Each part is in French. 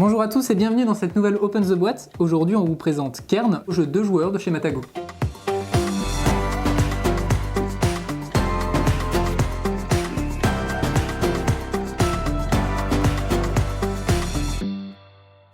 Bonjour à tous et bienvenue dans cette nouvelle Open the Boîte. Aujourd'hui on vous présente Kern, jeu 2 joueurs de chez Matago.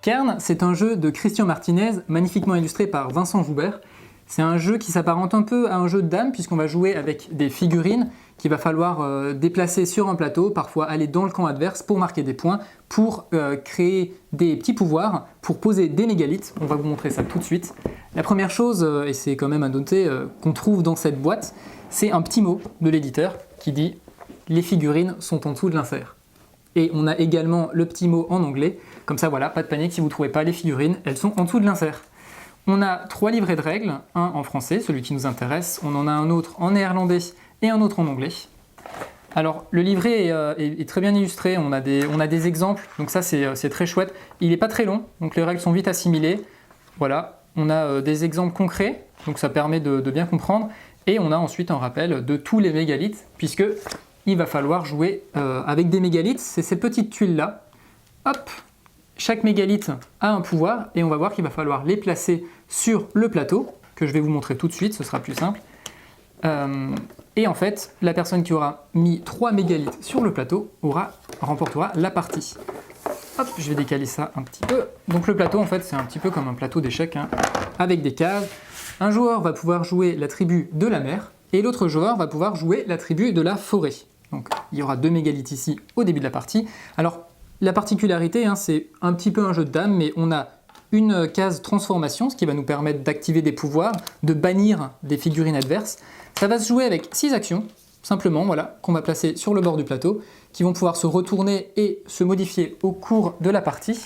Kern, c'est un jeu de Christian Martinez, magnifiquement illustré par Vincent Joubert. C'est un jeu qui s'apparente un peu à un jeu de dames puisqu'on va jouer avec des figurines qu'il va falloir déplacer sur un plateau, parfois aller dans le camp adverse pour marquer des points, pour créer des petits pouvoirs, pour poser des mégalithes. On va vous montrer ça tout de suite. La première chose, et c'est quand même à noter, qu'on trouve dans cette boîte, c'est un petit mot de l'éditeur qui dit « Les figurines sont en dessous de l'insert ». Et on a également le petit mot en anglais, comme ça voilà, pas de panique si vous ne trouvez pas les figurines, elles sont en dessous de l'insert. On a 3 livrets de règles, un en français, celui qui nous intéresse, on en a un autre en néerlandais et un autre en anglais. Alors le livret est très bien illustré, on a des exemples, donc ça c'est très chouette. Il n'est pas très long, donc les règles sont vite assimilées. Voilà, on a des exemples concrets, donc ça permet de bien comprendre. Et on a ensuite un rappel de tous les mégalithes, puisque il va falloir jouer avec des mégalithes, c'est ces petites tuiles-là. Hop, chaque mégalith a un pouvoir, et on va voir qu'il va falloir les placer sur le plateau, que je vais vous montrer tout de suite, ce sera plus simple. Et en fait, la personne qui aura mis 3 mégalithes sur le plateau remportera la partie. Hop, je vais décaler ça un petit peu. Donc le plateau, en fait, c'est un petit peu comme un plateau d'échecs, hein, avec des cases. Un joueur va pouvoir jouer l'attribut de la mer, et l'autre joueur va pouvoir jouer l'attribut de la forêt. Donc il y aura 2 mégalithes ici au début de la partie. Alors la particularité, hein, c'est un petit peu un jeu de dames, mais on a une case transformation, ce qui va nous permettre d'activer des pouvoirs, de bannir des figurines adverses. Ça va se jouer avec 6 actions, simplement, voilà, qu'on va placer sur le bord du plateau, qui vont pouvoir se retourner et se modifier au cours de la partie.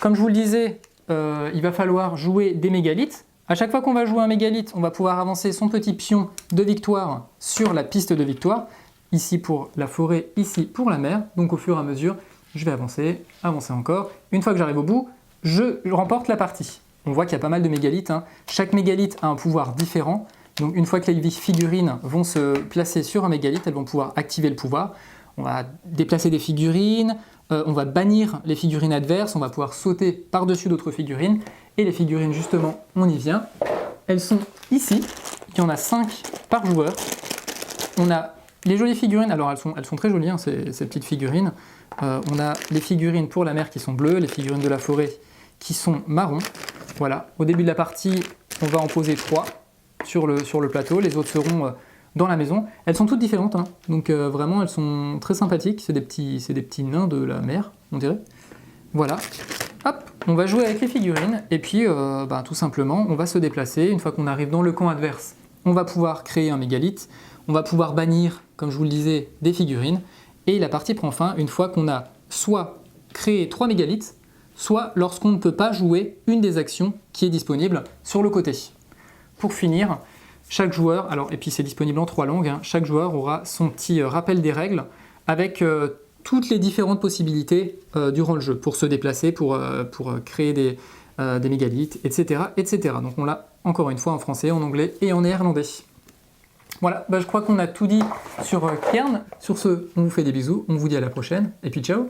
Comme je vous le disais, il va falloir jouer des mégalithes. À chaque fois qu'on va jouer un mégalith, on va pouvoir avancer son petit pion de victoire sur la piste de victoire. Ici pour la forêt, ici pour la mer. Donc au fur et à mesure, je vais avancer encore. Une fois que j'arrive au bout, je remporte la partie. On voit qu'il y a pas mal de mégalithes, hein. Chaque mégalith a un pouvoir différent. Donc une fois que les figurines vont se placer sur un mégalithe, elles vont pouvoir activer le pouvoir. On va déplacer des figurines, on va bannir les figurines adverses, on va pouvoir sauter par-dessus d'autres figurines. Et les figurines, justement, on y vient. Elles sont ici. Il y en a 5 par joueur. On a les jolies figurines, alors elles sont très jolies, hein, ces petites figurines. On a les figurines pour la mer qui sont bleues, les figurines de la forêt qui sont marrons. Voilà, au début de la partie, on va en poser 3 sur le plateau, les autres seront dans la maison. Elles sont toutes différentes, hein, donc vraiment elles sont très sympathiques, c'est des petits nains de la mer, on dirait. Voilà, hop, on va jouer avec les figurines, et puis tout simplement, on va se déplacer. Une fois qu'on arrive dans le camp adverse, on va pouvoir créer un mégalith, on va pouvoir bannir, comme je vous le disais, des figurines, et la partie prend fin une fois qu'on a soit créé 3 mégalithes, soit lorsqu'on ne peut pas jouer une des actions qui est disponible sur le côté. Pour finir, chaque joueur, et puis c'est disponible en 3 langues, hein, chaque joueur aura son petit rappel des règles avec toutes les différentes possibilités durant le jeu, pour se déplacer, pour créer des mégalithes, etc., etc. Donc on l'a encore une fois en français, en anglais et en néerlandais. Voilà, je crois qu'on a tout dit sur Kern. Sur ce, on vous fait des bisous, on vous dit à la prochaine, et puis ciao!